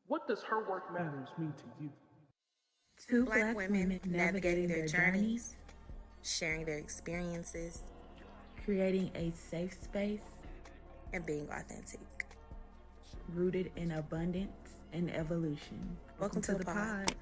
What does her work matters mean to you? Two Black women navigating their journeys, sharing their experiences, creating a safe space, and being authentic. Rooted in abundance and evolution. Welcome to the pod.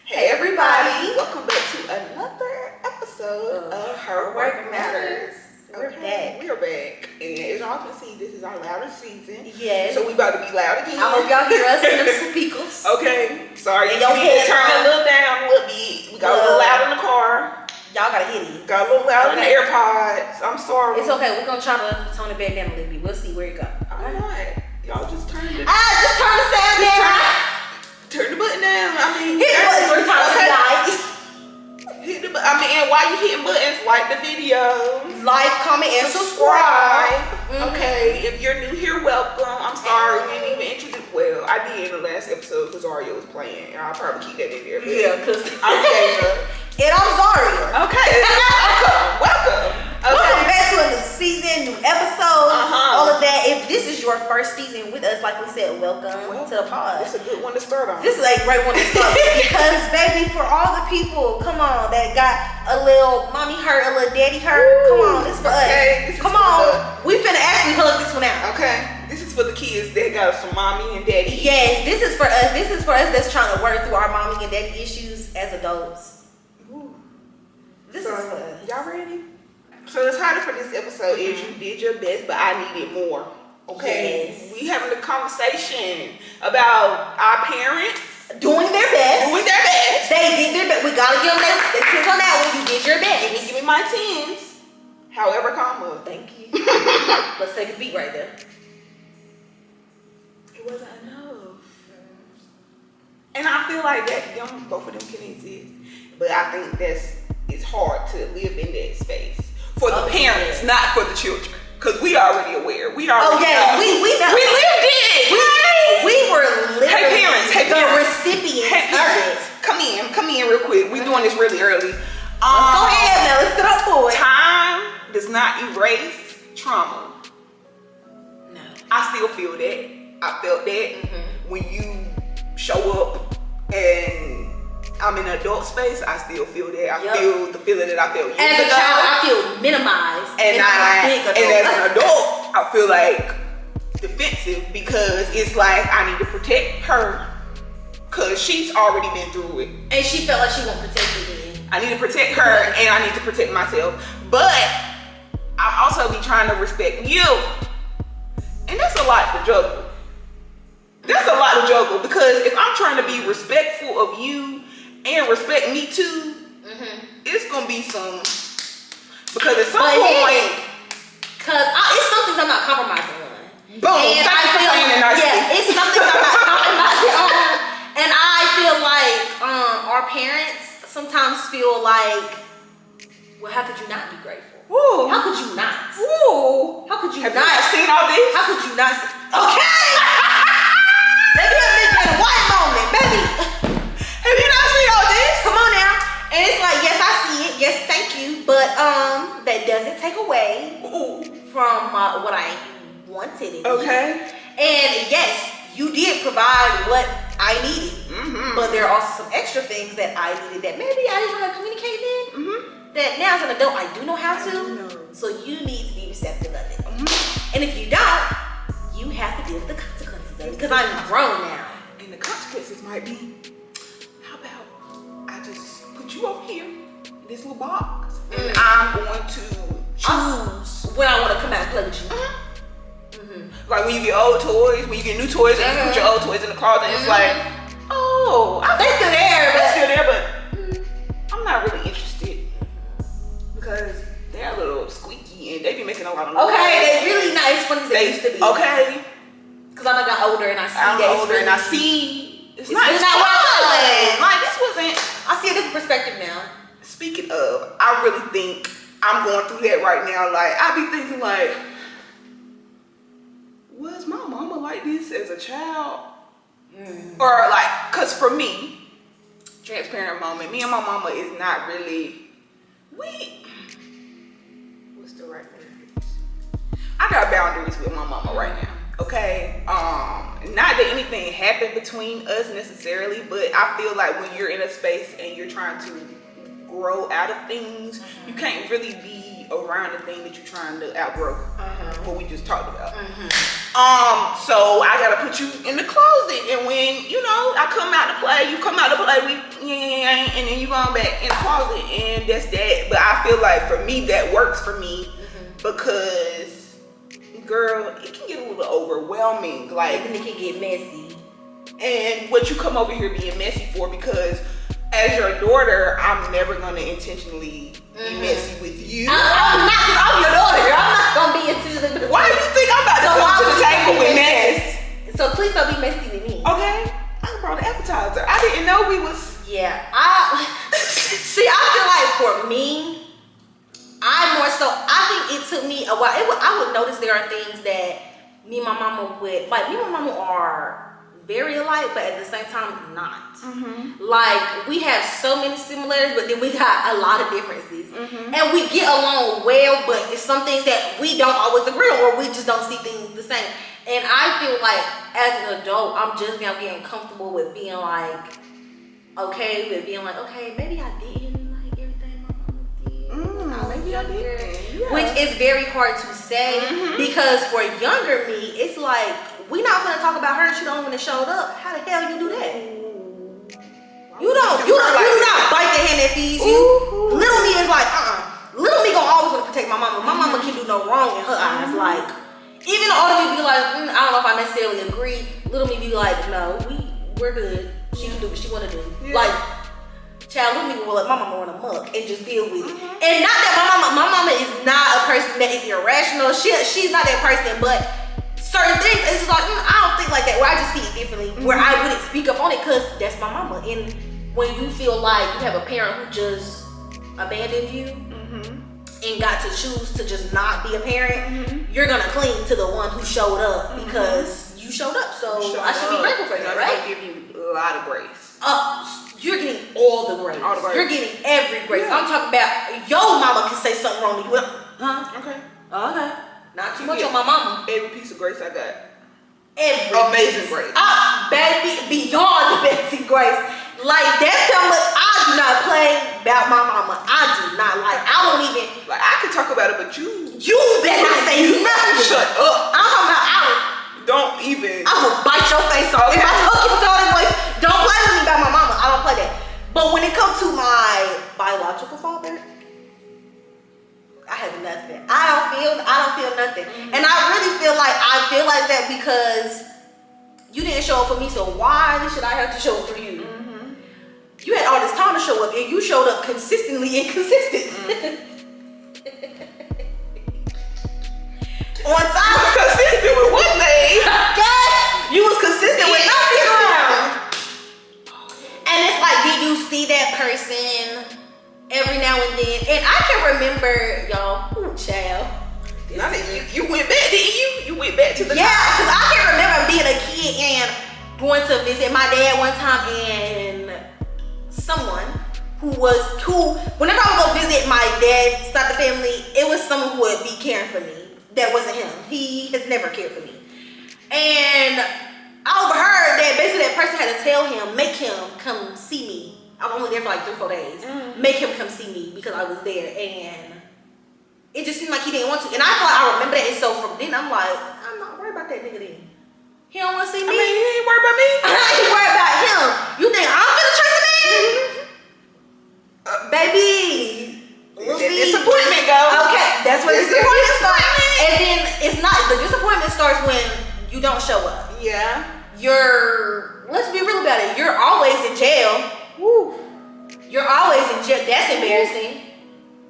Hey everybody, welcome back to another episode of Her Work Matters. Okay, we are back, and as y'all can see, this is our loudest season. Yes. So we about to be loud again. I hope y'all hear us in them speakers. Okay, sorry. And You your need to head turn on. a little down a little bit. We got a little loud in the car. Y'all gotta hit it. Got a little loud in the AirPods. I'm sorry. It's okay. We're gonna try to tone it back down a little bit. We'll see where it goes. I'm not. Y'all just turn it. Just turn the sound down. Turn the button down. I mean, Hit the button 3 times tonight. Hit the button. I mean, and while you hitting buttons, like the video. Like, comment, and subscribe. Okay, if you're new here, welcome. I'm sorry we didn't even introduce. Well, I did in the last episode because Zharyia was playing, and I'll probably keep that in there. Yeah, because I'm DeAisha. And I'm Zharyia. Okay, welcome. Okay. Welcome back to a new season, new episodes, Uh-huh. all of that. If this is your first season with us, like we said, welcome to the pod. It's a good one to start on. This is a great one to start with because, baby, for all the people, come on, that got a little mommy hurt, a little daddy hurt, come on, this for Okay, this us. is Come for on, we finna actually hug this one out. Okay, this is for the kids that got some mommy and daddy. Yes, this is for us. This is for us that's trying to work through our mommy and daddy issues as adults. Ooh. This So, is for us. y'all ready? So the title for this episode is "You Did Your Best, but I Needed More." Okay, Yes. we having a conversation about our parents Doing their best. doing their best. They did their best. We gotta give them the tip on that one. You did your best. Give me my tens, however, comma. Thank you. Let's take a beat right there. It wasn't enough, and I feel like that both of them can exist, but I think it's hard to live in that space for the parents, not for the children, because we already aware. We already know. we know. We lived it. We were literally Hey, the parents. recipients Hey, of it. parents, come in real quick. We doing this really early. Let's go ahead now. Let's get up for it. Time does not erase trauma. No. I still feel that. I felt that when you show up and I'm in an adult space. I still feel that. I feel the feeling that I felt years As a ago. child, I feel minimized. And as an adult, I feel like defensive because it's like I need to protect her because she's already been through it. And she felt like she wasn't protected then. I need to protect her and I need to protect myself. But I also be trying to respect you. And that's a lot to juggle. That's a lot to juggle because if I'm trying to be respectful of you and respect me too, it's gonna be some, because at some point, because it's something I'm not compromising on. boom, And thank you for saying it nicely. yeah, it's something I'm not compromising on. And I feel like our parents sometimes feel like, well, how could you not be grateful? Woo. How could you not? Woo. How could you Have not? you not seen all this? How could you not? Okay. Baby, I'm in a white moment, baby. Have you not seen all this? Come on now. And it's like, yes, I see it. Yes, thank you. But that doesn't take away from what I wanted. Okay. And yes, you did provide what I needed. But there are also some extra things that I needed that maybe I didn't know how to communicate then. That now as an adult, I do know how to. So you need to be receptive of it. And if you don't, you have to deal with the consequences of it. Because I'm grown now. And the consequences might be, how about I just put you over here in this little box and I'm going to choose when I want to come out and play with you. Like when you get old toys, when you get new toys and you put your old toys in the closet, and it's like, oh, They're still there, they're but still there, but I'm not really interested because they're a little squeaky and they be making a lot of noise. okay, they really not as funny as they used to be. Okay. Because I got older and I see I'm that older it's and I really- see it's it's not really not what it was. like this wasn't. I see a different perspective now. Speaking of, I really think I'm going through that right now. Like I be thinking like, was my mama like this as a child? Or like, cause for me, transparent moment, me and my mama is not really, what's the right word? I got boundaries with my mama right now, okay? not that anything happened between us necessarily, but I feel like when you're in a space and you're trying to grow out of things, you can't really be around the thing that you're trying to outgrow. What we just talked about. So I gotta put you in the closet, and when I come out to play, you come out to play, and then you going back in the closet, and that's that. But I feel like for me that works for me because, girl, it can get a little overwhelming. Like, and it can get messy. And what you come over here being messy for, because as your daughter, I'm never gonna intentionally be messy with you. I'm not, because I'm your daughter. I'm not gonna be into the. Why do you think I'm about to come to the table with mess? So please don't be messy with me. Okay, I brought an appetizer. I didn't know we was. Yeah, see. I feel like for me, I think it took me a while. I would notice there are things that me and my mama would like. Me and my mama are very alike, but at the same time not. Like, we have so many similarities, but then we got a lot of differences, and we get along well, but it's some things that we don't always agree on, or we just don't see things the same. And I feel like as an adult, I'm just now getting comfortable with being like okay with being like, okay, maybe I didn't like everything my mama did. Maybe I did. Yeah. Which is very hard to say because for younger me, it's like, we not gonna talk about her. She the only one that showed up. How the hell you do that? You do not bite the hand that feeds you. Little me is like, Little me gonna always want to protect my mama. My mama can do no wrong in her eyes. Like, even the older me be like, I don't know if I necessarily agree. Little me be like, no, we're good. She can do what she wanna do. Yeah. Like, child, little me will let my mama run amok and just deal with it. And not that my mama is not a person that is irrational. She's not that person, but certain things, it's just like, I don't think like that, where I just see it differently, where I wouldn't speak up on it because that's my mama. And when you feel like you have a parent who just abandoned you and got to choose to just not be a parent, you're gonna cling to the one who showed up because you showed up. So I should be grateful for that, right? I give you a lot of grace. You're getting all the grace. You're getting every grace. I'm talking about your mama can say something wrong to you. Okay. Not too much on my mama. Every piece of grace I got. Every amazing grace. Baby, beyond amazing grace. Like, that's how much I do not play about my mama. I do not. Like, I don't even. Like, I could talk about it, but you better not say nothing. Shut up. I'm talking about don't even. I will bite your face off. If I talk in tone voice, don't play with me about my mama. I don't play that. But when it comes to my biological father, I have nothing. I don't feel nothing. And I really feel like that because you didn't show up for me, so why should I have to show up for you? You had all this time to show up, and you showed up consistently inconsistent. On time. You was consistent with one thing. You was consistent with nothing. And it's like, did you see that person every now and then? And I can remember, y'all, child. You went back, didn't you? You went back to the time. Because I can remember being a kid and going to visit my dad one time, and someone who whenever I would go visit my dad's side of the family, it was someone who would be caring for me. That wasn't him. He has never cared for me. And I overheard that basically that person had to tell him, make him come see me. I was only there for like 3-4 days. Make him come see me because I was there, and it just seemed like he didn't want to. And I thought I remember that, and so from then I'm like, I'm not worried about that nigga then. He don't want to see me. I mean, he ain't worried about me. I ain't worried about him. You think I'm gonna trust a man? Baby. Disappointment go. Okay, that's where disappointment starts. And then it's not, the disappointment starts when you don't show up. Yeah. Let's be real about it. You're always in jail. Woo. You're always in jail. That's embarrassing.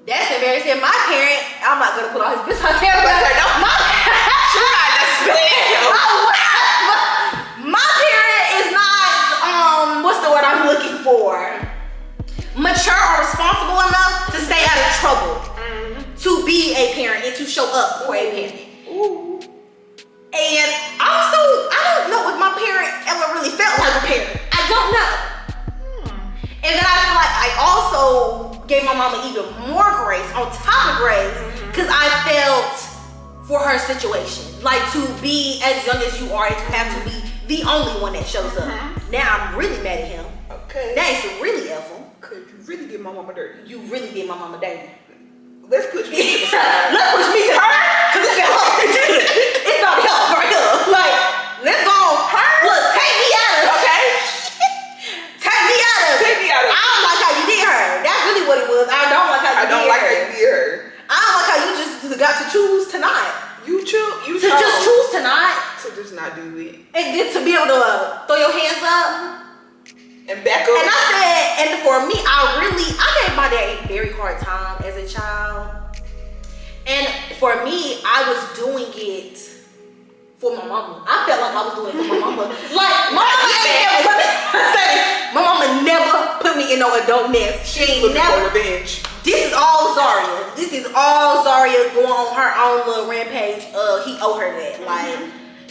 That's embarrassing. My parent, I'm not gonna put all his business on camera. My parent is not, what's the word I'm looking for? Mature or responsible enough to stay out of trouble, to be a parent and to show up for a parent. And also, I don't know if my parent ever really felt like a parent. I don't know. And then I feel like I also gave my mama even more grace on top of grace, because I felt for her situation. Like to be as young as you are and to have to be the only one that shows up. Now I'm really mad at him. Okay. That is really F-ing. Cause you really did my mama dirty. You really did my mama dirty. Let's push me to the side. Let's push me to her. Cause it's about her. It's about help right here. Like, let's go. Look, take me out of it. Okay. Take me out of it. Take me out of it. I don't like how you did her. That's really what it was. I don't like how you did her. I don't like how you did her. I don't like how you just got to choose tonight. You chose. You to just choose tonight. To just not do it. And then to be able to throw your hands up. And back up. And I said, and for me, I gave my dad a very hard time as a child. And for me, I was doing it for my mama. I felt like I was doing it for my mama. Like, my mama never put me in no adult mess. She ain't never. Revenge. This is all Zharyia. This is all Zharyia going on her own little rampage. He owe her that. Like,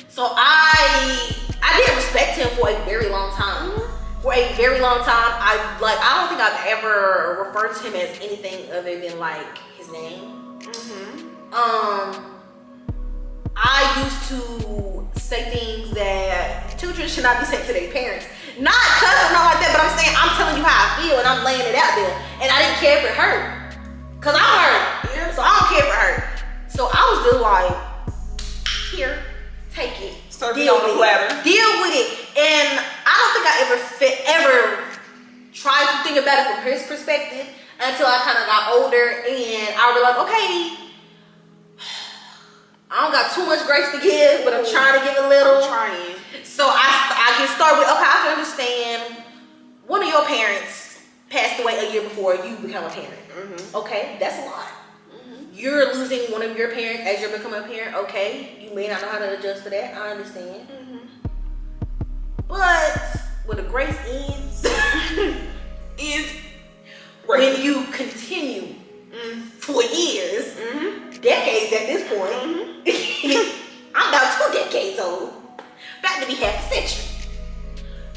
so I didn't respect him for a very long time. For a very long time, I don't think I've ever referred to him as anything other than like his name. I used to say things that children should not be saying to their parents. Not cussing, not like that, but I'm saying, I'm telling you how I feel and I'm laying it out there. And I didn't care if it hurt. Cause I'm hurt. Yeah. So I don't care if it hurt. So I was just like, here, take it. Deal on the platter. Deal with it. And I don't think I ever tried to think about it from his perspective until I kind of got older and I realized, okay, I don't got too much grace to give, but I'm trying to give a little. I'm trying. So I can start with, okay, I can understand one of your parents passed away a year before you become a parent. Okay, that's a lot. You're losing one of your parents as you're becoming a parent. Okay, you may not know how to adjust to that. I understand. But where the grace ends is when you continue for years, decades at this point. I'm about 2 decades old, about to be half a century,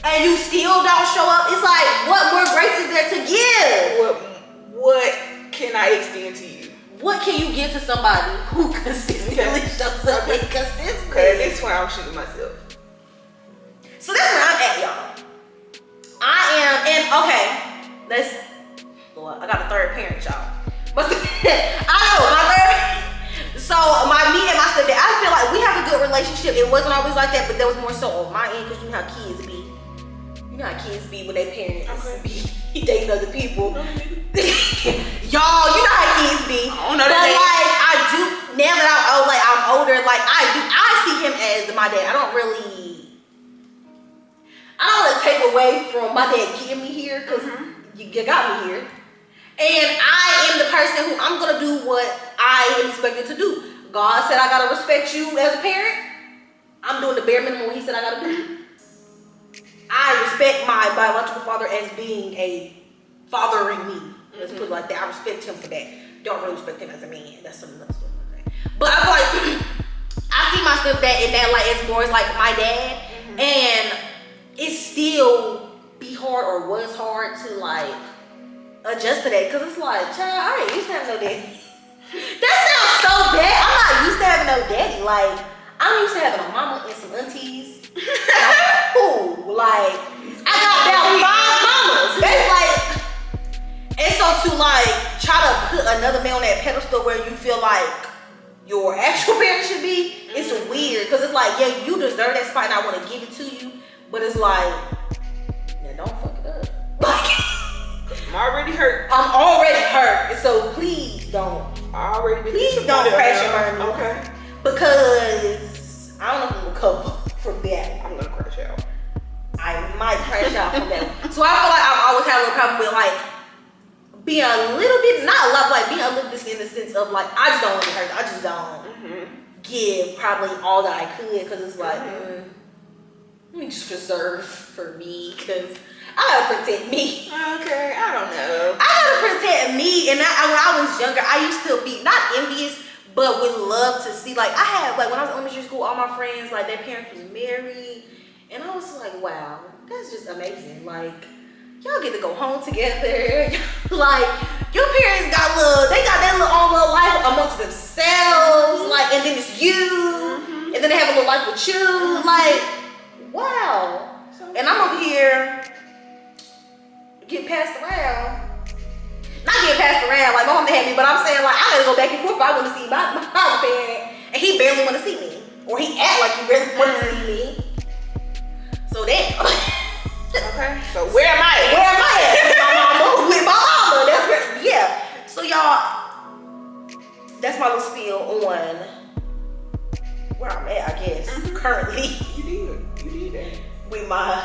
and you still don't show up. It's like, what more grace is there to give? What can I extend to you? What can you give to somebody who consistently shows up inconsistently? Okay, that's why I'm shooting myself. So that's where I'm at, y'all. I am, and okay, Lord, I got a third parent, y'all. But I know, my third, so me and my stepdad, I feel like we have a good relationship. It wasn't always like that, but there was more so on my end, because you know how kids be. You know how kids be when their parents be dating other people. Y'all, you know how kids be. I don't know but that. Like, I do, now that I'm older, like I see him as my dad. I don't really take away from my dad getting me here, because you got me here. And I am the person who I'm gonna do what I am expected to do. God said I gotta respect you as a parent. I'm doing the bare minimum what he said I gotta do. I respect my biological father as being a fathering me. Let's put it like that. I respect him for that. Don't really respect him as a man. That's another story. Okay. But I feel like I see my stepdad in that light as more as like my dad, and it still be hard or was hard to like adjust to that, because it's like, child, I ain't used to have no daddy. That sounds so bad. I'm not used to having no daddy. Like, I'm used to having a mama and some aunties. Cool. Like, I got about 5 mamas. That's like, and so to like try to put another man on that pedestal where you feel like your actual parent should be, it's weird, because it's like, yeah, you deserve that spot and I want to give it to you, but it's like, yeah, don't fuck it up. Like, I'm already hurt. I'm already hurt, so please don't. Please don't crash and burn me. Okay. Because I don't know if I'm gonna recover from that. I'm gonna crash out. I might crash out from that. So I feel like I've always had a little problem with like being a little bit, not a lot, like being a little bit in the sense of like, I just don't want to hurt. I just don't give probably all that I could, because it's like, let me just preserve for me, because I gotta protect me. Okay, I don't know. I gotta protect me. And when I was younger, I used to be not envious, but would love to see, like, I had, like, when I was in elementary school, all my friends, like, their parents was married, and I was like, wow, that's just amazing. Like, y'all get to go home together. Like, your parents got that little own little life amongst themselves. Like, and then it's you. And then they have a little life with you. Like, wow. And I'm over here getting passed around. Not getting passed around like my mama had me, but I'm saying like I gotta go back and forth if I want to see my parent, and he barely want to see me, or he act like he really want to see me. So damn. Okay. So where am I? Where am I at? With my mama. That's where. Yeah. So y'all, that's my little spiel on where I'm at. I guess currently. You did that. With my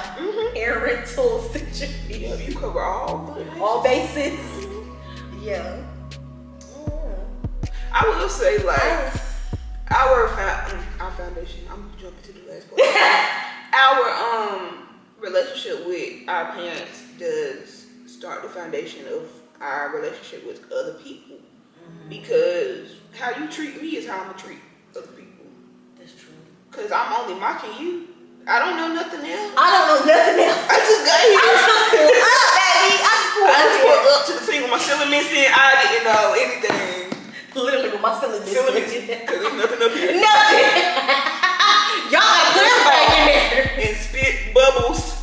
parental situation. Yeah, you cover all bases. Yeah. I will say like our foundation. I'm jumping to the last part. Our relationship with our parents does start the foundation of our relationship with other people. Because how you treat me is how I'm gonna treat other people. That's true. Cause I'm only mocking you. I don't know nothing else. I don't know nothing else. I just got here. I just pulled up to the scene with my ceiling missing. I didn't know anything. Literally with my ceiling missing. Cause there's nothing up here. Nothing. Y'all got clear back in there. And spit bubbles.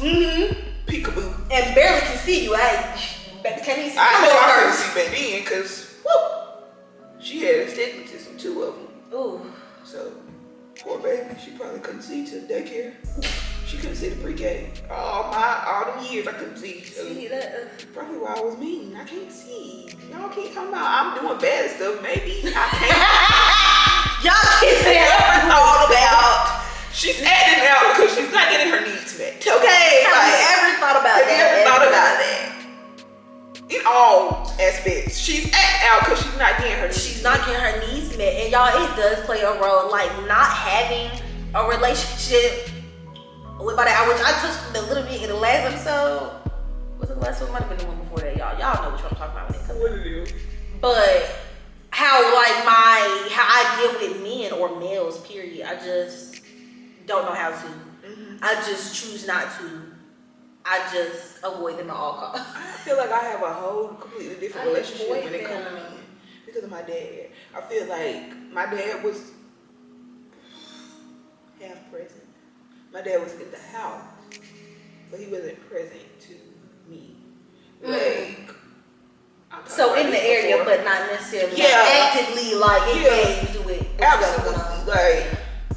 Peekaboo. And barely can see you. Can't even see. I know I couldn't see back then because she had astigmatism, 2 of them. Ooh. So poor baby, she probably couldn't see till daycare. She couldn't see the pre-K. All them years I couldn't see. See that? Probably why I was mean. I can't see. Y'all keep talking about I'm doing bad stuff. Maybe I can't. Y'all keep saying Never thought about. She's acting out because she's not getting her needs met. Okay. Have you ever thought about that? Have you ever thought about that? In all aspects, she's acting out because she's not getting her needs. She's not getting her needs met, and y'all, it does play a role. Like not having a relationship with my dad, which I touched a little bit in the last episode. Was it the last one? Might have been the one before that, y'all. Y'all know what I'm talking about when it comes. What it is? But how how I deal with men or males, period. I just don't know how to. I just choose not to. I just avoid them at all costs. I feel like I have a whole completely different relationship when it comes to men because of my dad. I feel like my dad was half present. My dad was in the house, but he wasn't present to me. Like, so in the area, but not necessarily actively engaged to it. Absolutely. Like,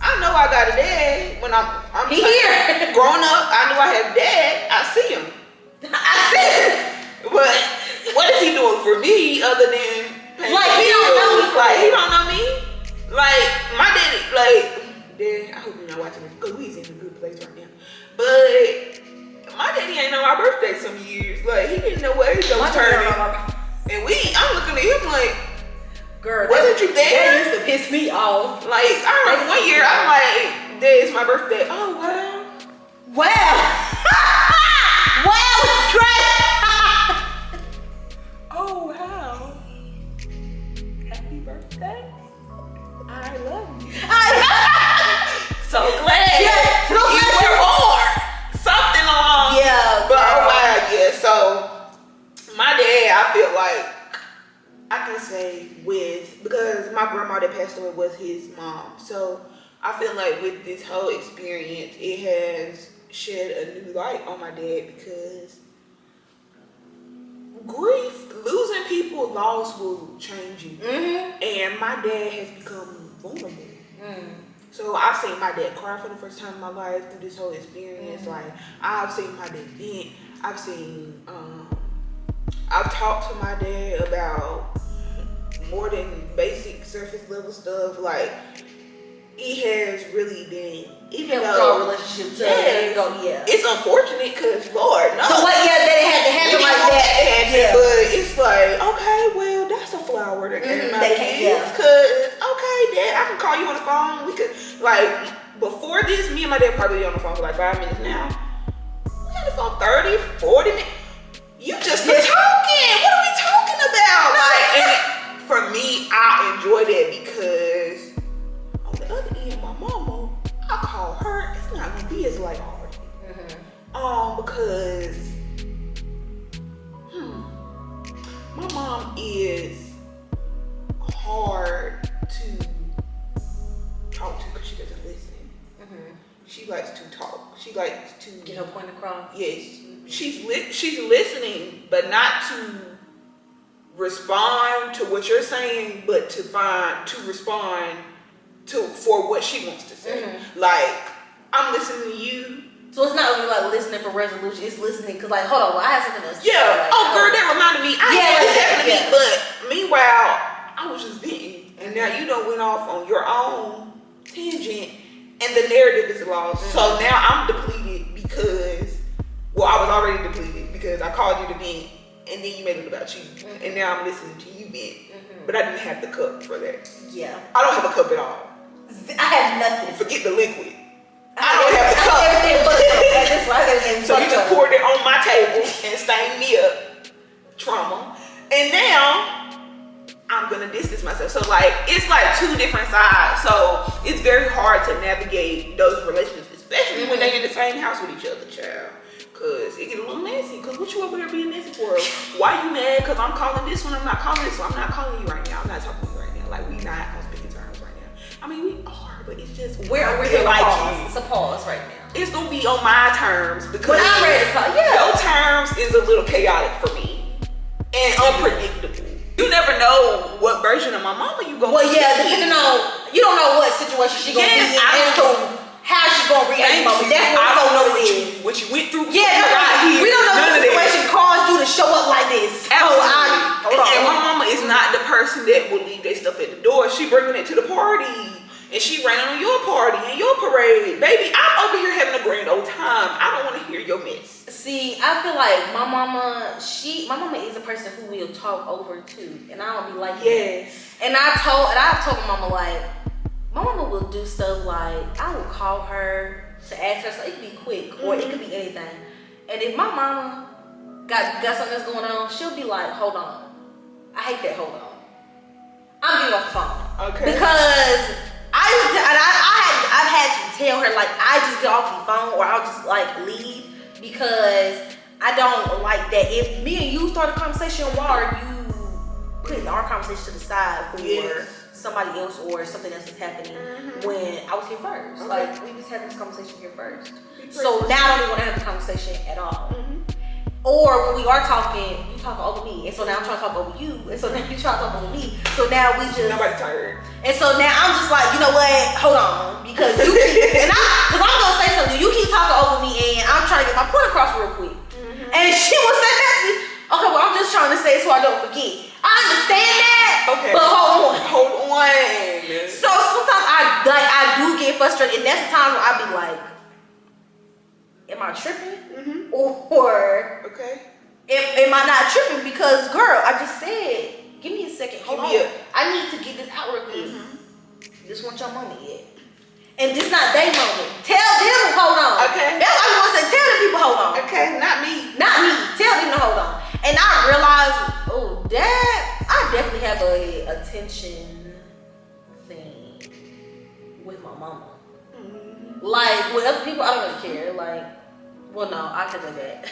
I know I got a dad when I'm here. Growing up, I knew I had a dad. I see him. But what is he doing for me other than paying he don't know me? Like, he don't know me. Like, my daddy, Dad, I hope you're not watching this because we's in a good place right now. But my daddy ain't know my birthday some years. Like, he didn't know what he was turning. And I'm looking at him like, girl, wasn't you there? That used to piss me off. Like, I remember one year, I'm like, Dad, it's my birthday. Oh, wow. Wow, it's great. Oh, wow. Happy birthday. I love you. So glad. Yeah, you were born. Something along. Yeah. But oh wow, yeah. So my dad, I feel like I can say because my grandma that passed away was his mom. So I feel like with this whole experience, it has shed a new light on my dad because grief, losing people, loss will change you. And my dad has become vulnerable. So I've seen my dad cry for the first time in my life through this whole experience. Like, I've seen my dad vent. I've talked to my dad about more than basic surface level stuff. Like, he has really been, even though relationship to it's unfortunate because Lord knows. So that it had to happen like that. But it's like, okay, well, that's a flower that came out of this. Cause Dad, I can call you on the phone. We could, before this, me and my dad probably be on the phone for 5 minutes now. We on the phone 30, 40 minutes. You just been talking. What are we talking about? And for me, I enjoy that because on the other end, my mama, I call her, it's not gonna be as lighthearted. Because mom is hard to talk to because she doesn't listen. She likes to talk. She likes to Get her point across. Yes, she's listening, but not to respond to what you're saying, but to respond for what she wants to say. Like, I'm listening to you. So it's not really like listening for resolution. It's listening because, like, hold on, well, I have something else. Yeah. Like, oh, girl, that reminded me. I had this happen to me, but meanwhile, I was just venting, and now you done went off on your own tangent, and the narrative is lost. So now I'm depleted because, well, I was already depleted because I called you to vent, and then you made it about you, and now I'm listening to you vent. But I didn't have the cup for that. Yeah. I don't have a cup at all. I have nothing. Forget the liquid. I don't have the cup. Everything but that's why everything. So you just poured it on my table and stained me up. Trauma. And now I'm gonna distance myself. So like it's like two different sides. So it's very hard to navigate those relationships, especially when they're in the same house with each other, child. Cause it get a little messy. Cause what you over there being messy for? Why you mad? Cause I'm calling this one, I'm not calling this one. I'm not calling you right now. I'm not talking to you right now. Like we not on speaking terms right now. I mean we are, but it's just where we're gonna like pause. It's a pause right now. It's gonna be on my terms because when I'm ready to talk, your terms is a little chaotic for me and unpredictable. You never know what version of my mama you gonna be. Depending on you don't know what situation she gonna be in and how she's gonna react. That's what I don't know what you went through. We don't know what situation caused you to show up like this. Absolutely. And my mama is not the person that will leave their stuff at the door. She bringing it to the party. And she ran on your party and your parade. Baby, I'm over here having a grand old time. I don't want to hear your mess. See, I feel like my mama is a person who will talk over too. And I don't be like that. And I've told my mama, like, my mama will do stuff like, I will call her to ask her something. It could be quick or it could be anything. And if my mama got something that's going on, she'll be like, hold on. I hate that, hold on. I'm getting off the phone. Okay. Because I've had to tell her, like, I just get off the phone or I'll just, like, leave because I don't like that. If me and you start a conversation, why are you putting our conversation to the side for somebody else or something else is happening when I was here first? Like, we was having this conversation here first. So now I don't want to have a conversation at all. Or when we are talking, you talking over me, and so now I'm trying to talk over you, and so now you trying to talk over me. So now we just nobody's tired. And so now I'm just like, you know what? Hold on, because you keep, because I'm gonna say something. You keep talking over me, and I'm trying to get my point across real quick. And she will say that to me. Okay, well I'm just trying to say it so I don't forget. I understand that, but hold on. So sometimes I do get frustrated, and that's the time where I be like, am I tripping? Or am I not tripping? Because girl, I just said, give me a second. Hold on. I need to get this out real quick. This wasn't your moment yet. And this not their moment. Tell them hold on. Okay. That's what I want to say. Tell them people hold on. Okay, not me. Not me. Tell them to hold on. And I realized, I definitely have a attention thing with my mama. Like with other people, I don't really care. Like, well, no, I can do that.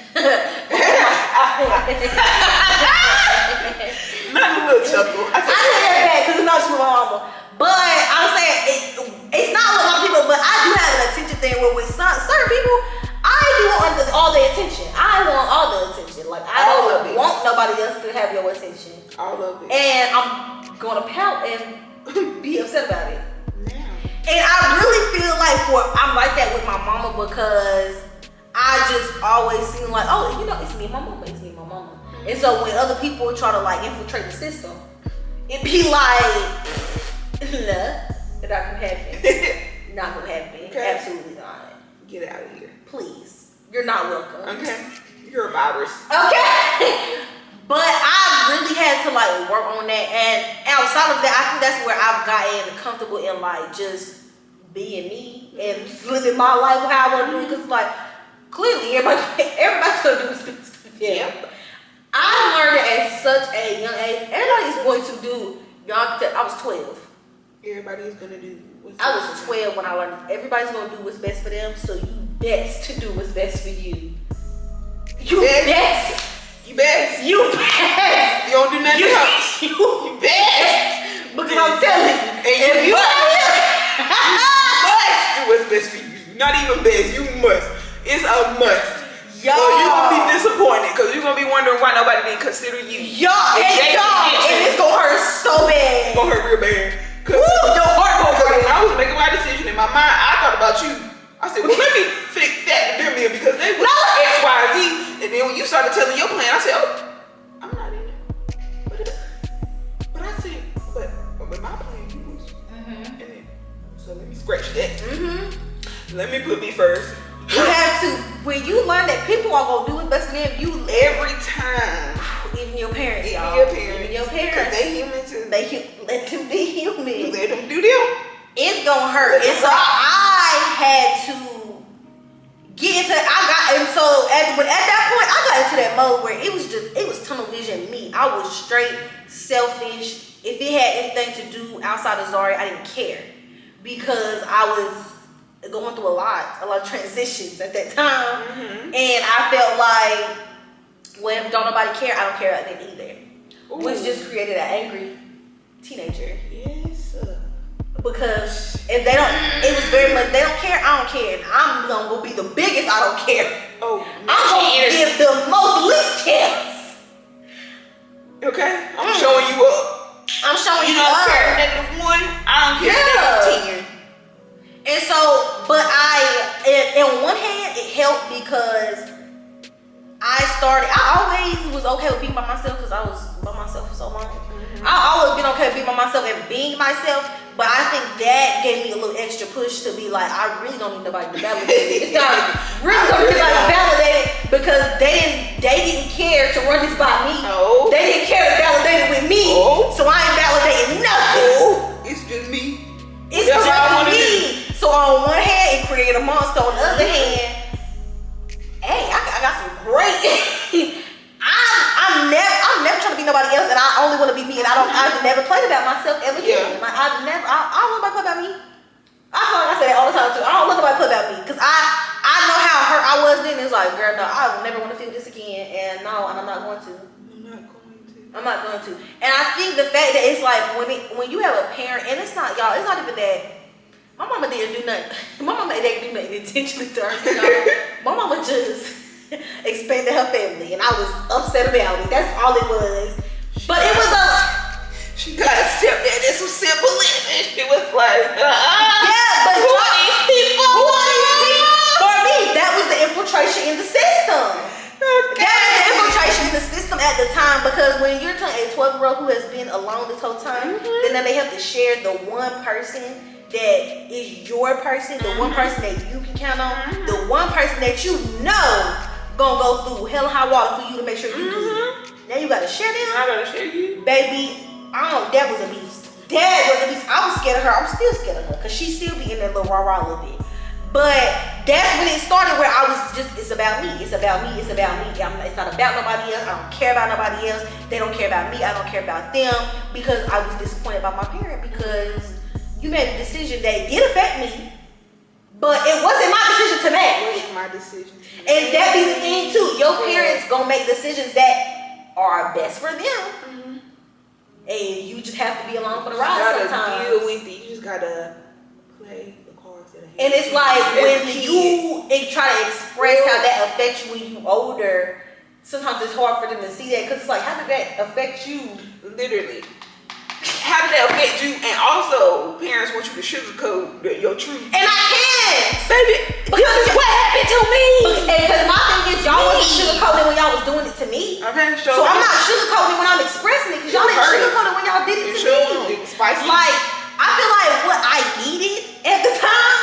Not a little chuckle. I take that back because it's not just with my mama. But I'm saying it's not with my people, but I do have an attention thing where with certain people, I do want all the attention. I want all the attention. Like I don't want nobody else to have your attention. All of it. And I'm gonna pout and be upset about it. And I really feel like I'm like that with my mama because I just always seem like, oh, you know, it's me and my mama, it's me and my mama. And so when other people try to like infiltrate the system, it be like, nah, it not gonna happen. Not gonna happen. Okay. Absolutely not. Get out of here. Please. You're not welcome. Okay. You're a virus. Okay. But I really had to like work on that, and outside of that, I think that's where I've gotten comfortable in like just being me and living my life how I want to do it. Because like clearly everybody's gonna do this stuff. Yeah. I learned it at such a young age. Everybody's going to do. I was 12. Everybody's gonna do. I was 12 when I learned everybody's gonna do what's best for them. So you best to do what's best for you. You best You best. You best. You don't do nothing else. You best. Because I'm telling you, And you must do what's best for you. Not even best, you must. It's a must. Y'all. Or you're gonna be disappointed because you're gonna be wondering why nobody didn't consider you. Y'all, and it's gonna hurt so bad. It's gonna hurt real bad. Woo, your heart gonna Because when break. I was making my decision in my mind, I thought about you. I said, well, let me fix that to them in because they was X, Y, Z. And then when you started telling your plan, I said, oh, I'm not in it. But I said, but with my plan, you was. And then, so let me scratch that. Let me put me first. You have to, when you learn that people are gonna do what's best for them, you Every time. even your parents, Even y'all. your parents. Even your Because parents. they human too. Let them be human. Let them do them. It's gonna hurt. It's like I had to get into. And so at that point, I got into that mode where it was tunnel vision. Me, I was straight selfish. If it had anything to do outside of Zharyia, I didn't care because I was going through a lot of transitions at that time, and I felt like, well, don't nobody care. I don't care about them either, which just created an angry teenager. Yes, sir. Because if they don't, it was very much, they don't care, I don't care. And I'm gonna go be the biggest I don't care. Oh, I'm gonna give the most least cares. Okay? I'm showing you up. I'm showing you don't up. care -1, I don't care Yeah. -10. And so, but on one hand, it helped because I always was okay with being by myself because I was by myself for so long. I always been okay with being by myself and being myself, but I think that gave me a little extra push to be like, I really don't need nobody to validate it. It's not really don't need nobody to validate it because they didn't care to run this by me. No. They didn't care to validate it with me. No. So I ain't validating nothing. It's just me. It's That's just what I wanna me. So on one hand, it created a monster. On the other hand, hey, I got some great. I'm never trying to be nobody else, and I only want to be me. And I've never played about myself ever again. Yeah. Like I don't want nobody to play about me. I feel like I say that all the time too. I don't want nobody to play about me because I know how hurt I was then. It's like, girl, no, I will never want to feel this again, and no, and I'm not going to. I'm not going to. And I think the fact that it's like when you have a parent, and it's not y'all, it's not even that. My mama didn't do nothing. My mama didn't do nothing intentionally to her. You know? My mama just expanded her family, and I was upset about it. That's all it was. But it was She got a stepdad and some simple living. She was like, yeah, but who are these people? Who are these people? For me, that was the infiltration in the system. Okay. That was the infiltration in the system at the time, because when you're telling a 12-year-old who has been alone this whole time, then now they have to share the one person that is your person, the one person that you can count on, the one person that you know gonna go through hell and high water for you to make sure you good. Now you gotta share them. I gotta share you. Baby, that was a beast. That was a beast. I was scared of her. I'm still scared of her because she still be in that little rah-rah a little bit. But that's when it started where I was just, it's about me. It's about me. It's about me. It's not about nobody else. I don't care about nobody else. They don't care about me. I don't care about them, because I was disappointed by my parent because you made a decision that did affect me, but it wasn't my decision to make. It was my decision. And that be the thing too. Your parents gonna make decisions that are best for them. And you just have to be along for the ride sometimes. You gotta deal with it. You just gotta play the cards that are And it's like when you try to express how that affects you when you older, sometimes it's hard for them to see that, because it's like, how did that affect you? Literally. How did that affect you? And also, parents want you to sugarcoat your truth. And I can't, Baby, because it's what happened to me. because my thing is, y'all wasn't sugarcoating when y'all was doing it to me. Okay, So I'm not sugarcoating when I'm expressing it, because y'all didn't sugarcoat it when y'all did it to me. It was spicy. Like, I feel like what I needed at the time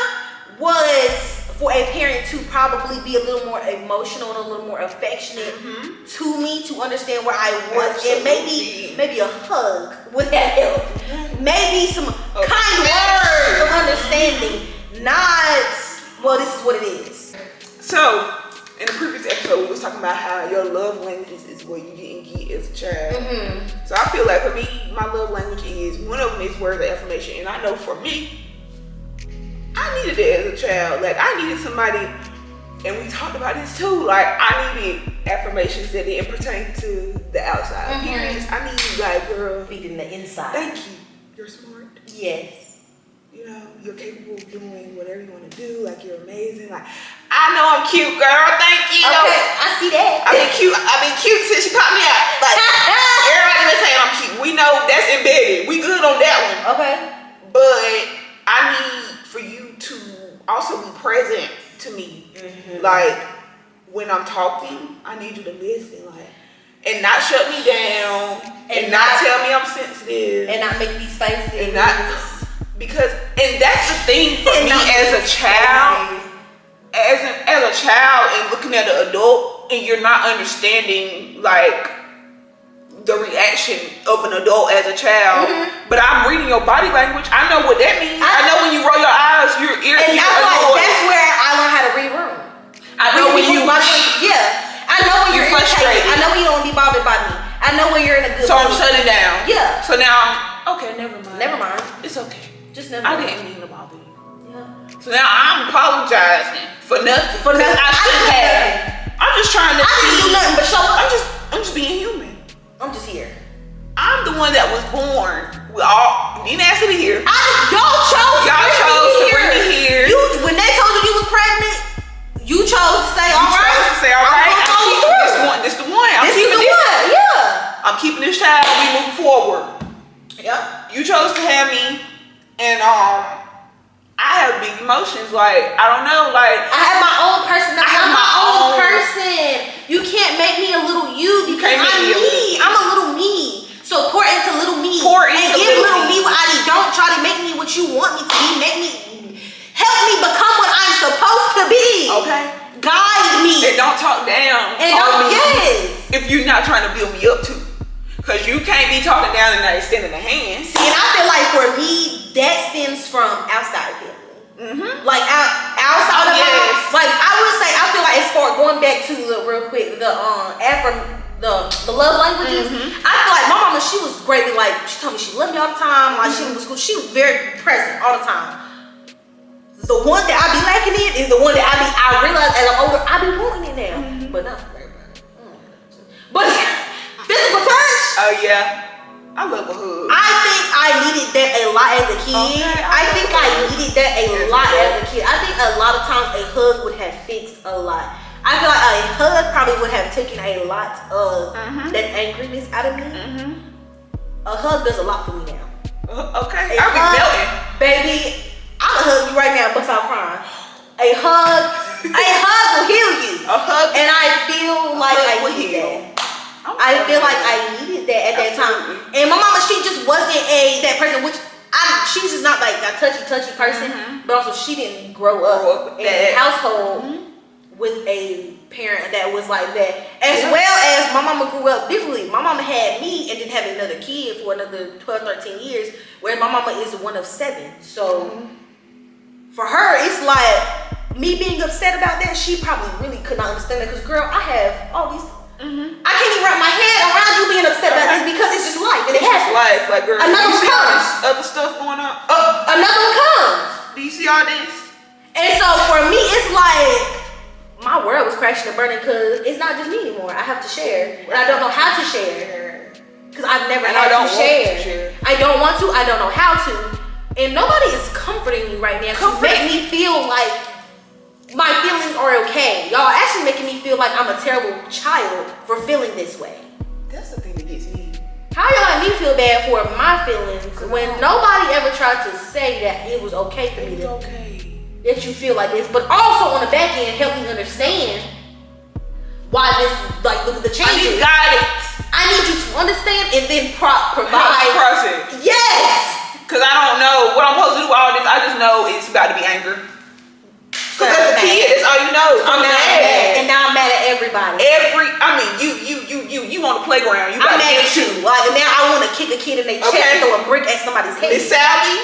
was for a parent to probably be a little more emotional and a little more affectionate to me, to understand where I was. Absolutely. And maybe a hug would have helped. Maybe some kind words of understanding. Not, well, this is what it is. So, in the previous episode, we was talking about how your love languages is what you didn't get as a child. So I feel like for me, my love language is, one of them is words of affirmation. And I know for me, I needed it as a child. Like, I needed somebody and we talked about this too. Like, I needed affirmations that didn't pertain to the outside appearance. I need you, like, girl, feeding the inside. thank you. You're smart. Yes. You know, you're capable of doing whatever you want to do. Like, you're amazing. Like, I know I'm cute, girl. Thank you. Okay, I see that. I've been cute since she popped me out. Like, everybody been saying I'm cute. We know that's embedded. We good on that one. Okay. But I need for you to also be present to me. Like, when I'm talking, I need you to listen. Like, and not shut me down. And not tell me I'm sensitive. And not make these faces. And not, because, and that's the thing for me as a child. As a child and looking at an adult and you're not understanding like the reaction of an adult as a child, but I'm reading your body language. I know what that means. I know when you roll your eyes, you're irritated. And that's where I learned how to read room. I know when you, I know when you're frustrated. I know when you don't be bothered by me. I know when you're in a good mood. So I'm shutting down. Yeah. So now, okay, never mind. Never mind. It's okay. Just never I mind. didn't mean to bother you. Yeah. So now I'm apologizing for nothing. For nothing. I shouldn't have. I'm just trying to. I didn't do nothing but show up. I'm just being human. I'm just here. I'm the one that was born with all. You didn't ask to be here. Y'all chose to bring me here. When they told you was pregnant, you chose to say all right. You chose to say all right. I'm keeping this one. This the one. I'm keeping this one. Yeah. I'm keeping this child. We move forward. Yep. You chose to have me, and I have big emotions. Like, I don't know. Like, I have my own personality. I'm my own person. You can't make me a little you because I'm me. I'm a little me. So pour into little me. And give little me what I need. Don't try to make me what you want me to be. Help me become what I'm supposed to be. Okay. Guide me. And don't talk down. And don't, if you're not trying to build me up too. Because you can't be talking down and not extending a hand. See, and I feel like for me, that stems from outside family. Like outside of like I would say, I feel like it's for going back to the real quick the the love languages. I feel like my mama, she was great. Like she told me she loved me all the time. Like she was very present all the time. The one that I be lacking in is the one that I realize as I'm older I be wanting it now, but not for everybody. But physical touch. Oh yeah. I love a hug. I think I needed that a lot as a kid. Okay, I think I needed that a lot as a kid. I think a lot of times a hug would have fixed a lot. I feel like a hug probably would have taken a lot of that angriness out of me. A hug does a lot for me now. Okay. I'll be melting. Baby, I'ma hug you right now and bust out crying. A hug will heal you. A hug. And I feel like I needed that. I feel like I needed that at that time. And my mama, she just wasn't that person, which she's just not like a touchy person, but also she didn't grow up in a household with a parent that was like that. As well as my mama grew up differently. My mama had me and didn't have another kid for another 12, 13 years, where my mama is one of 7. So for her, it's like me being upset about that, she probably really could not understand that. Because girl, I have all these. I can't even wrap my head around you being upset about this because it's just life and it happens. Life, like girl. Another one comes. Other stuff going on. Another one comes. Do you see all this? And so for me, it's like my world was crashing and burning because it's not just me anymore. I have to share, and I don't know how to share because I've never had to share. I don't want to. I don't know how to, and nobody is comforting me right now to make me feel like my feelings are okay. Y'all actually making me feel like I'm a terrible child for feeling this way. That's the thing that gets me. How y'all make me feel bad for my feelings when nobody ever tried to say that it was okay for me to that you feel like this, but also on the back end help me understand why this, like the changes. I need guidance. I need you to understand and then provide process. Yes. Cause I don't know what I'm supposed to do with all this. I just know it's about to be anger. Cause as a kid, that's all you know. So I'm mad. And now I'm mad at everybody. You on the playground. I'm mad at you. Like now I want to kick a kid in their chest and throw a brick at somebody's head. Miss Sally,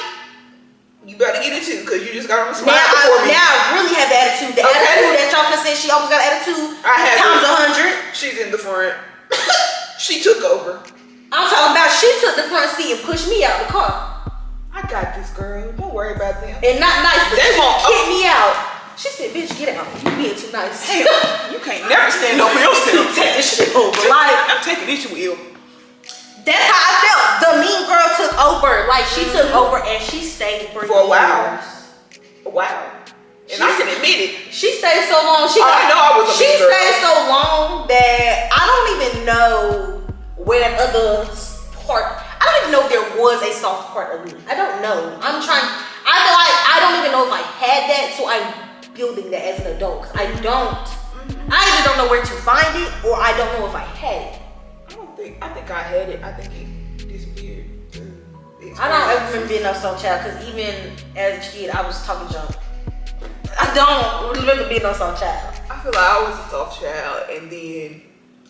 you better get it too, cause you just got on the slide before me. Now I really have the attitude. The attitude that Chocolate said she always got attitude. I have times 100. She's in the front. She took over. I'm talking about she took the front seat and pushed me out of the car. I got this, girl. Don't worry about them. And not nice, but they won't kick me out. She said, bitch, get out. You being too nice. You can't never stand up for yourself. Take this shit over. Like, I'm taking this wheel. that's how I felt. The mean girl took over. Like, she took over and she stayed for a while. years. Wow. And I can admit it. She stayed so long. I know I was a She mean girl. stayed so long that I don't even know where that other part. I don't even know if there was a soft part of me. I don't know. I feel like I don't even know if I had that, so I'm building that as an adult. 'Cause I either don't know where to find it, or I don't know if I had it. I think I had it. I think it disappeared. I don't ever remember being a soft child, because even as a kid, I was talking junk. I don't remember being a soft child. I feel like I was a soft child, and then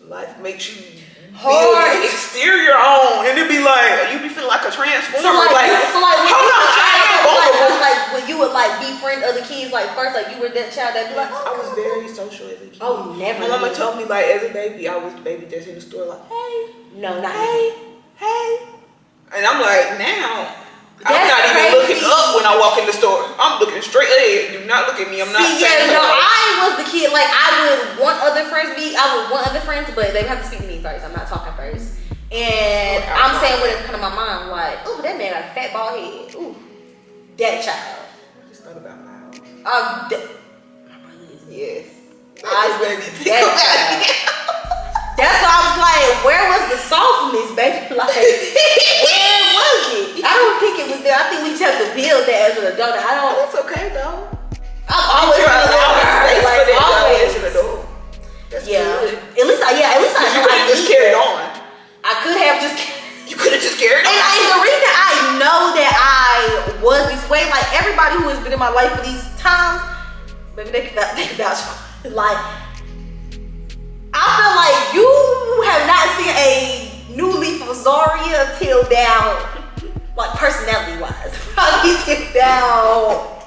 life makes you Hard. build this exterior on, and it be like you be feeling like a transformer. So like when hold on, I am vulnerable. like when you would like befriend other kids, like first like you were that child that be like, I was very social as a kid. Oh, never. My mama told me like as a baby, I was the baby that's in the store like, hey, no, not hey, and I'm like now. I'm That's not even crazy. looking up when I walk in the store. I'm looking straight ahead. Do not look at me. I'm not saying no, nothing. I was the kid, like I would want other friends, but they would have to speak to me first. I'm not talking first. And I'm saying whatever come to my mind, like, ooh, that man got a fat bald head. Ooh, that child. I just thought about my house. My brother is Yes. I was that child. That's why I was like, where was the softness, baby? Like, where was it? I don't think it was there. I think we just have to build that as an adult. That's okay though. I've always been a little space like, for that always. as an adult. That's good. At least I know. You could have just carried on. I could have just. You could have just carried on. And the reason I know that I was this way, like everybody who has been in my life for these times, maybe they can vouch for. Like, I feel like you have not seen a new leaf of Zharyia till down, like personality wise, probably till down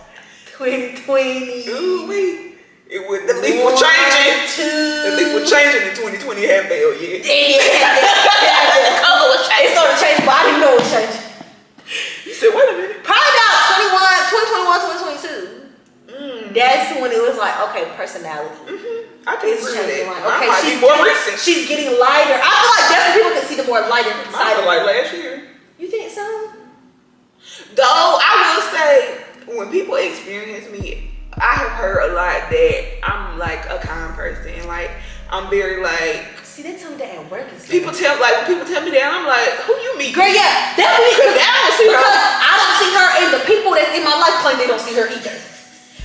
2020. Ooh, the leaf was changing. The leaf was changing in 2020. Half hell, yeah. The color was changing. It started changing, but I didn't know it was changing. You said, wait a minute. Probably about 2021, 2022. That's when it was like, okay, personality. I can It's agree with changing. that. Like, okay, Mine might be more recent. she's getting lighter. I feel like that's when people can see the more lighter Mine side was of like her. last year. You think so? Though I will say, when people experience me, I have heard a lot that I'm like a kind person. Like I'm very like. See, they tell me that at work. When people tell me that, I'm like, who you meet? Girl, yeah, that's Because I don't see her. because I don't see her, and the people that's in my life claim they don't see her either.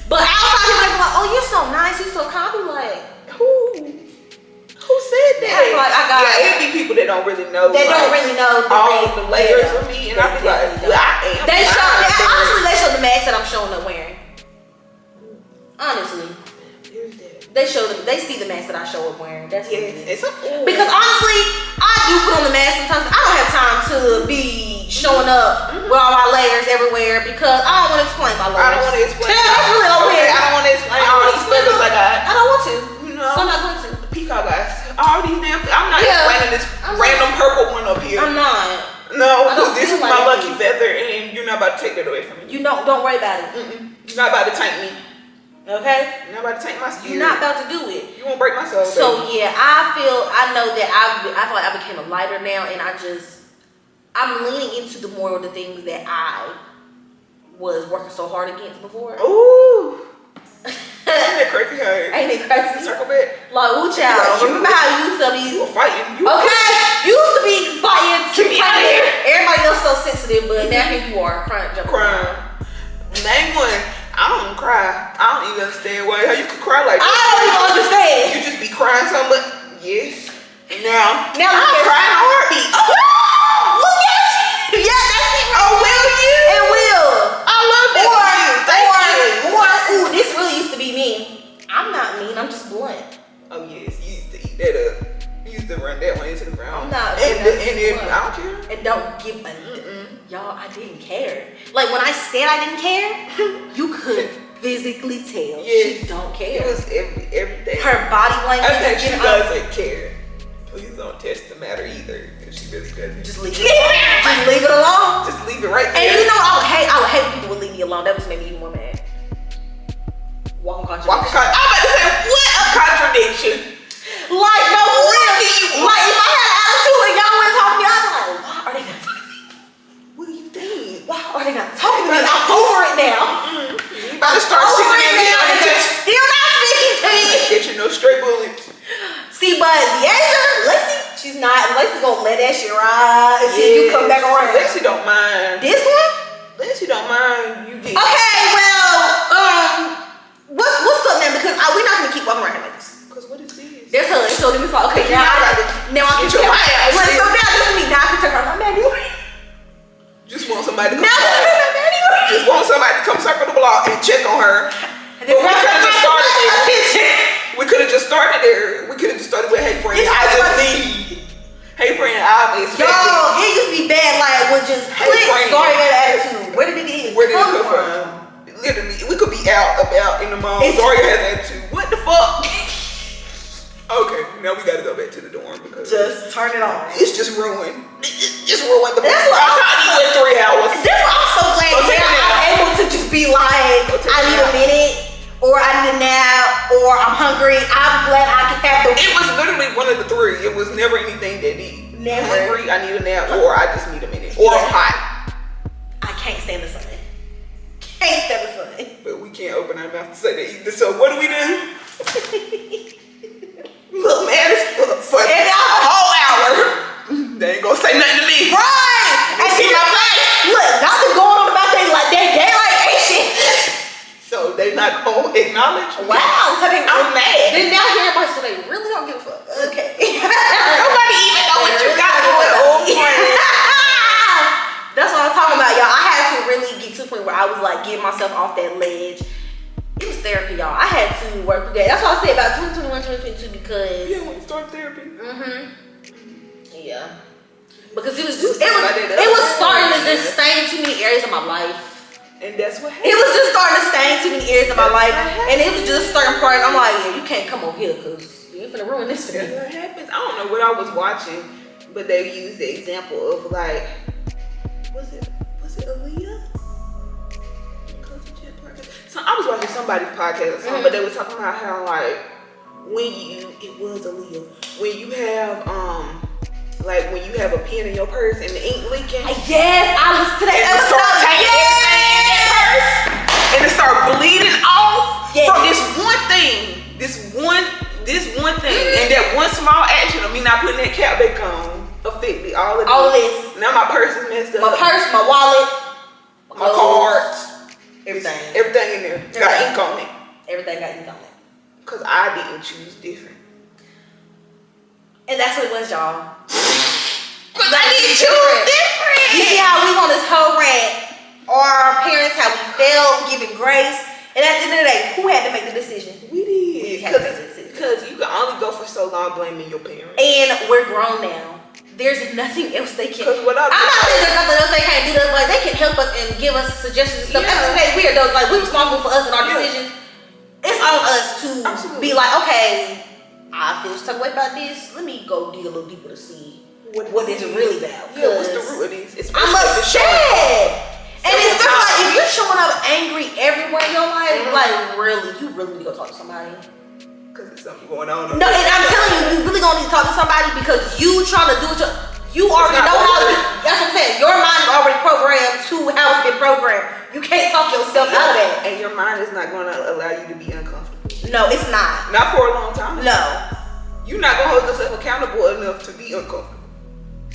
But outside, they be like, oh, you're so nice, you're so kind. I be like, Who said that? I feel like I got. Yeah, it'd be people that don't really know. They don't really know all the layers of me, and I be like, well, I am. Honestly, they show the mask that I'm showing up wearing. Honestly, they see the mask that I show up wearing. That's what it is. Because honestly, I do put on the mask sometimes. I don't have time to be showing up with all my layers everywhere because I don't want to explain my layers. I don't want to explain. Yeah, that's really okay, I don't want to explain all these feathers I got. I don't want to. You know, So I'm not going to. The peacock guys. All these damn. I'm not explaining this random purple one up here. I'm not. No, because this is feel my like lucky feather, and you're not about to take that away from me. You don't worry about it. You're not about to tank me. Okay? You're not about to tank my spirit. You're not about to do it. You won't break my soul. So baby. yeah, I know that I feel like I became a lighter now, and I'm leaning into the more of the things that I was working so hard against before. Ooh. Ain't that crazy? Ain't it crazy? Circle back. Like, ooh, child, you remember how you used to be? You were fighting. Okay, you used to be fighting. Get me out of here. Everybody else so sensitive, but now here you are crying, jumping. Crying. Name one. I don't cry. I don't even understand why how you could cry like that. I don't even understand. You just be crying so much. Yes. Now Now I'm crying a heartbeat. Look at you. Yeah, that's it. Oh, will you? It will. I love that for you. Thank you. Ooh, this really used to be mean. I'm not mean. I'm just blunt. Oh yes, you used to eat that up. You used to run that one into the ground. I'm not. And I don't care. And don't give a y'all. I didn't care. Like when I said I didn't care, you could physically tell she don't care. It was every day. Her body language. I think she is doesn't care. Please don't test the matter either, because she really doesn't. Just leave it. Just leave it alone. Just leave it right there. And you know, I would hate when people would leave me alone. That was maybe even more mad. Walking contradiction. I'm about to say, what a contradiction. Like, no, for real. Like, if I had an attitude and y'all wouldn't talk to me, I'd be like, why are they not talking to me? What do you think? Why are they not talking to me? I'm over it now. You about to start shooting at me on the test. Still not speaking to me. Get you no straight bullets. See, but DeAisha, Lacey's gonna let that shit ride until you come back around. Lacey don't mind. This one? Lacey don't mind you get. Okay, well, what's up now? Because we're not gonna keep walking around here like this. Because what is this? There's her. So then we thought, okay, now I can Get your tell. ass. So now this is me. Now I can tell her I'm mad anyway. Just want somebody to come. Now I can tell her I'm mad anyway. Just want somebody to come circle the block and check on her. And then But we could have just started there. attention. We could have just started there. We could have just started with, hey friend, It's I like- just need. Hey friend, I'm Yo, expecting. it used to be bad. Like, with just click. friend. Sorry, that attitude. Where did it even Where did it come come from? Literally, we could be out about in the mall. It's- Zharyia has attitude. What the fuck? Okay, now we gotta go back to the dorm because Just turn it on. it's just ruined. Just ruined the. That's what I'm trying to eat in 3 hours. That's why I'm so glad Go take a now nap. I'm able to just be like, Go take I a need nap. a minute, or I need a nap, or I'm hungry. I'm glad I can have the. It was literally one of the three. It was never anything that deep. Never. I'm hungry, I need a nap, or I just need a minute, or I'm hot. I can't stand the sun. Can't stand the sun. But we can't open our mouth to say that either. So what do we do? Little man is for a And whole hour. They ain't gonna say nothing to me. Right! And see see my my face. Look, not them going on about they like ain't shit. So they not gonna acknowledge me. Wow, so they I'm mad. Then now here everybody so they really don't give a fuck. Okay. Nobody even know what you got going on. That's what I'm talking about, y'all. I had to really get to the point where I was like getting myself off that ledge. It was therapy, y'all. I had to work through that. That's why I say about 2021, 2022 because. Yeah, when you start therapy. Yeah. Because it was starting to just stain too many areas of my life. And that's what happened. It was just starting to stain too many areas of my life. And it was just certain parts. I'm like, yeah, you can't come over here because you ain't finna ruin this for That's me. what happens. I don't know what I was watching, but they used the example of like, was it Aaliyah? So I was watching somebody's podcast or something, but they was talking about how like it was Aaliyah, when you have like when you have a pen in your purse and the ink leaking. Yes, I listened to that And it start episode. taking everything in that purse, and it start bleeding off Yes. from this one thing, this one thing, and that one small action of me not putting that cap back on affected all of this. Now my purse is messed up. My purse, my wallet, my cards, everything. everything in there got ink on it. Everything got ink on it. Cause I didn't choose different. And that's what it was, y'all. Cause I didn't choose different. You see how we on this whole rant, our parents, how we failed giving grace, and at the end of the day, who had to make the decision? We did. had to make the decision. Cause you can only go for so long blaming your parents. And we're grown now. There's nothing else they can. 'Cause what I'm not saying there's nothing else they can't do. Like they can help us and give us suggestions and stuff. Yeah. At the end of the day, we are those. Like we're responsible for us and our Yeah. decisions. It's on us to Absolutely. be like, okay, I feel some way about this. Let me go dig a little deeper to see what is it really about. Yeah, what's the 'Cause root of this? I'm Especially upset. And Several it's just like times. if you're showing up angry everywhere in your life, like really, you really need to go talk to somebody. Cause there's something going on. No, and I'm telling you, you really gonna need to talk to somebody because you trying to do it. You already not know how to. working. That's what I'm saying. Your mind is already programmed to how it's been programmed. You can't talk yourself out of that. And your mind is not gonna allow you to be uncomfortable. No, it's not. Not for a long time. No, You're not gonna hold yourself accountable enough to be uncomfortable.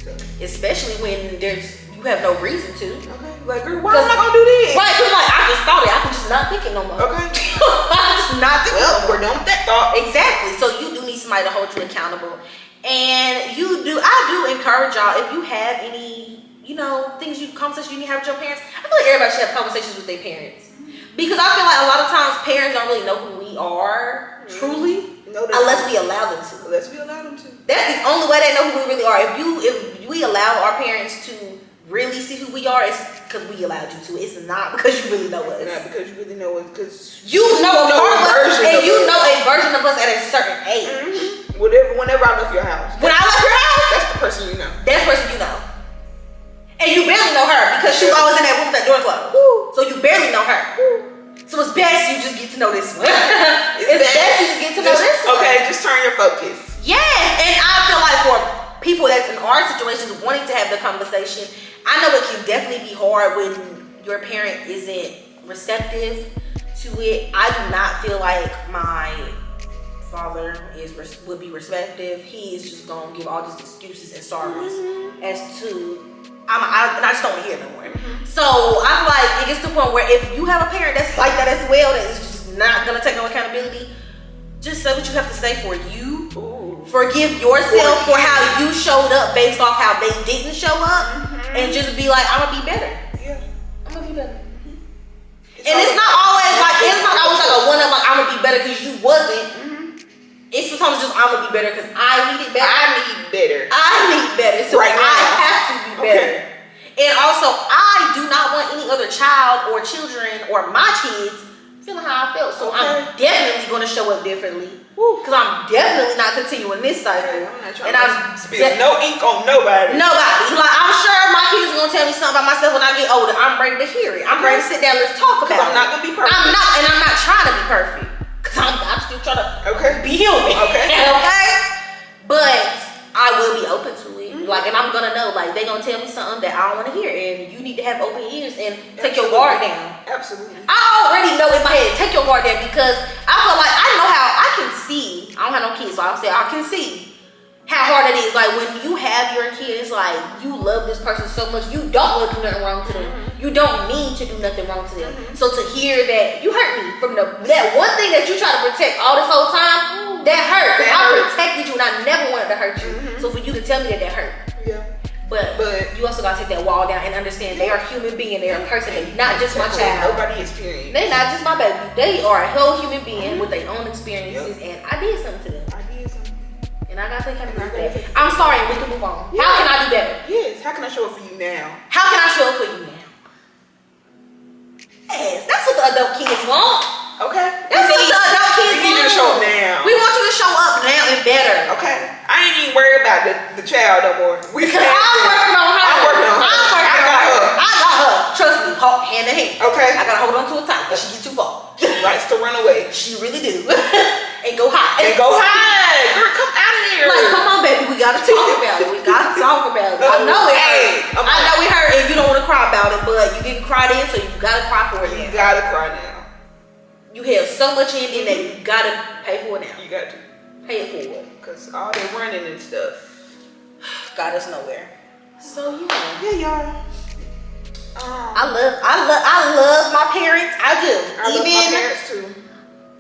So, especially when you have no reason to. okay, like girl, why am I gonna do this? Right? You're like, I just thought it. I can just not think it no more. Okay. I'm just not thinking. Well, no more. we're done with that thought. Exactly. So you do need somebody to hold you accountable. And I do encourage y'all, if you have any, conversations you need to have with your parents, I feel like everybody should have conversations with their parents. Because I feel like a lot of times parents don't really know who we are, truly, No, that's unless not. we allow them to. Unless we allow them to. That's the only way they know who we really are. If we allow our parents to really see who we are, it's because we allowed you to. It's not because you really know us. Not because you really know it, because You know a part of us, version and of you us. know a version of us at a certain age. Whenever I left your house. When I left your house, That's the person you know. that's the person you know. And you barely know her because she was always in that room with that door closed. So you barely know her. So it's best you just get to know this one. your focus. Yes, and I feel like for people that's in our situations wanting to have the conversation, I know it can definitely be hard when your parent isn't receptive to it. I do not feel like my father would be receptive. He is just gonna give all these excuses and sorries as to I just don't want to hear it no more. So I feel like it gets to the point where if you have a parent that's like that as well, that is just not gonna take no accountability, just say what you have to say for you. Ooh. Forgive yourself for how you showed up based off how they didn't show up, and just be like, I'm gonna be better. Yeah, I'm gonna be better. And it's not always like a one up like I'm gonna be better because you wasn't. It's sometimes just I'm gonna be better because I need it better. I need better. So right I have to be better. And also, I do not want any other child or children or my kids feeling how I felt. So I'm definitely gonna show up differently. Because I'm definitely not continuing this cycle. And I'm spilling no ink on nobody. Like I'm sure my kids are gonna tell me something about myself when I get older. I'm ready to hear it. I'm ready to sit down. Let's talk about it. I'm not gonna be perfect. I'm not trying to be perfect. I'm still trying to be human. Okay. But I will be open to it. Like, and I'm gonna know, like, they gonna tell me something that I don't want to hear, and you need to have open ears and take your guard down. Absolutely. I already know in my head, take your guard down, because I feel like I know how I can see. I don't have no kids, so I'll say I can see how hard it is. Like when you have your kids, like you love this person so much, you don't want to do nothing wrong to them. You don't mean to do nothing wrong to them. So to hear that you hurt me from that one thing that you try to protect all this whole time, that hurt. I protected you and I never wanted to hurt you. So for you to tell me that hurt. Yeah. But you also gotta take that wall down and understand they are human being, they are a person, they're not just my child. Nobody experienced. They're not just my baby. They are a whole human being with their own experiences, and I did something to them. And I gotta take care of that. I'm sorry, we can move on. How can I do better? Yes, how can I show up for you now? How can I show up for you now? Yes, that's what the adult kids want. Okay. That's what the adult kids want. We need you to show up now. We want you to show up now and better. Okay. I ain't even worried about the child no more. I'm working on her. I got her. Trust me, hand in hand. Okay. I gotta hold on to her tight because she get too far. She likes to run away. She really do. And go hide. Girl, come out of here. Like, come on, baby. We gotta talk about it. I know it hurt. I know it hurt, and you don't want to cry about it, but you didn't cry then, so you gotta cry for it now. You gotta cry now. You have so much in that you gotta pay for it now. You got to pay it forward. Cause all the running and stuff got us nowhere. So y'all. I love my parents. I do. I love my parents too.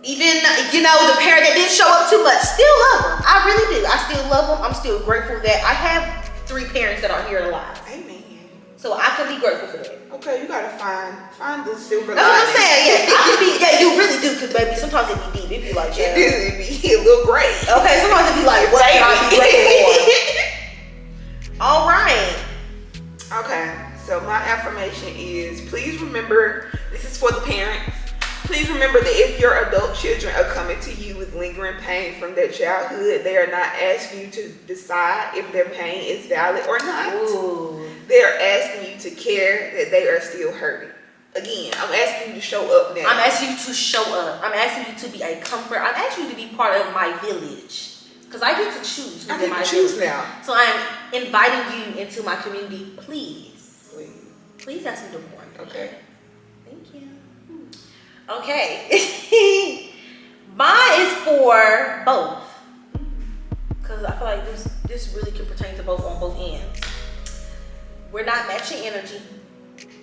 Even, the parent that didn't show up too much, still love them. I really do. I still love them. I'm still grateful that I have 3 parents that are here alive. Amen. So I can be grateful for that. Okay, you gotta find the silver lining. That's what I'm saying. Yeah, you really do. Cause baby, sometimes it be deep. It be like, it be a little gray. Okay, sometimes it be like, what can I be grateful for? All right. Okay, so my affirmation is: please remember, this is for the parents. Please remember that if your adult children are coming to you with lingering pain from their childhood, they are not asking you to decide if their pain is valid or not. Ooh. They are asking you to care that they are still hurting. Again, I'm asking you to show up now. I'm asking you to show up. I'm asking you to be a comfort. I'm asking you to be part of my village. Because I get to choose who's in my village now. So I'm inviting you into my community. Please ask me to warn me. Okay. Thank you. Okay. Mine is for both. Because I feel like this really can pertain to both on both ends. We're not matching energy.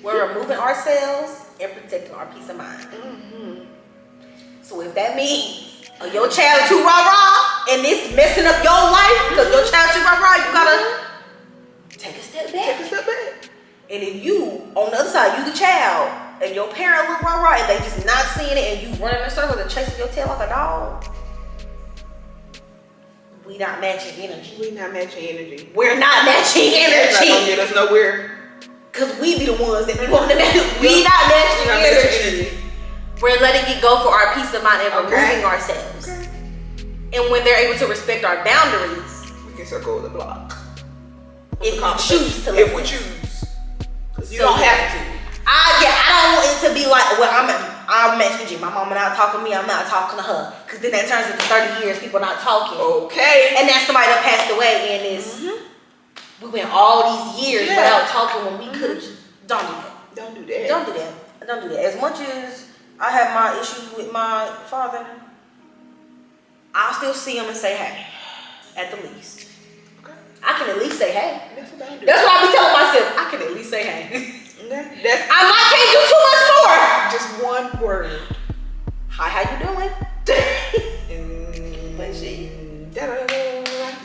We're removing ourselves and protecting our peace of mind. So if that means your child too rah-rah and it's messing up your life because your child too rah-rah, you gotta take a step back. And if you, on the other side, you the child, and your parent look rah-rah and they just not seeing it and you running in circles and chasing your tail like a dog, we not matching energy. We're not matching energy. That's not gonna get us nowhere. Cause we be the ones that be wanting to match. We not matching energy. We're letting it go for our peace of mind and removing ourselves. Okay. And when they're able to respect our boundaries, we can circle the block. If we choose to. If we choose. Cause you don't have to. I don't want it to be like, well, I'm matching G. My mama not talking to me, I'm not talking to her. Because then that turns into 30 years, people not talking. Okay. And that's somebody that passed away and is, we went all these years without talking when we could have just, don't do that. Don't do that. Don't do that. Don't do that. As much as I have my issues with my father, I'll still see him and say hey, at the least. Okay. I can at least say hey. That's what I do. That's what I be telling myself. I can at least say hey. That's I might can't do too much more. just one word. Hi, how you doing? But she,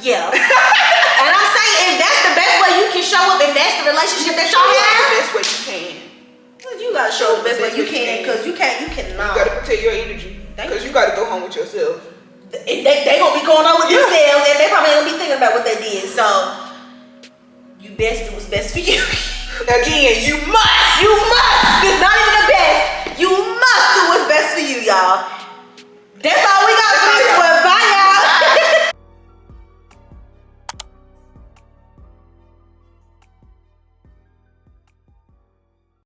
yeah. And I'm saying if that's the best way you can show up and that's the relationship that y'all have, the best way you can. you gotta show the best way you can because you cannot. You gotta protect your energy because you gotta go home with yourself. They gonna be going on with themselves and they probably gonna be thinking about what they did. So you best do what's best for you. Again, you must. It's not even the best.